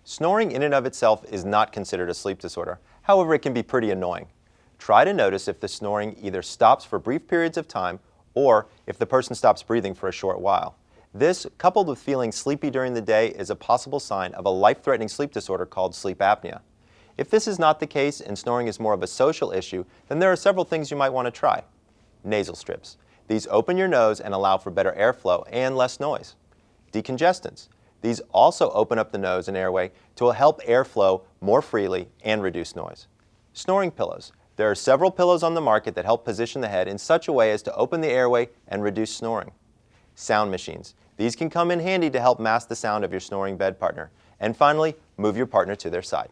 Snoring in and of itself is not considered a sleep disorder. However, it can be pretty annoying. Try to notice if the snoring either stops for brief periods of time or if the person stops breathing for a short while. This, coupled with feeling sleepy during the day, is a possible sign of a life-threatening sleep disorder called sleep apnea. If this is not the case and snoring is more of a social issue, then there are several things you might want to try. Nasal strips. These open your nose and allow for better airflow and less noise. Decongestants. These also open up the nose and airway to help airflow more freely and reduce noise. Snoring pillows. There are several pillows on the market that help position the head in such a way as to open the airway and reduce snoring. Sound machines. These can come in handy to help mask the sound of your snoring bed partner. And finally, move your partner to their side.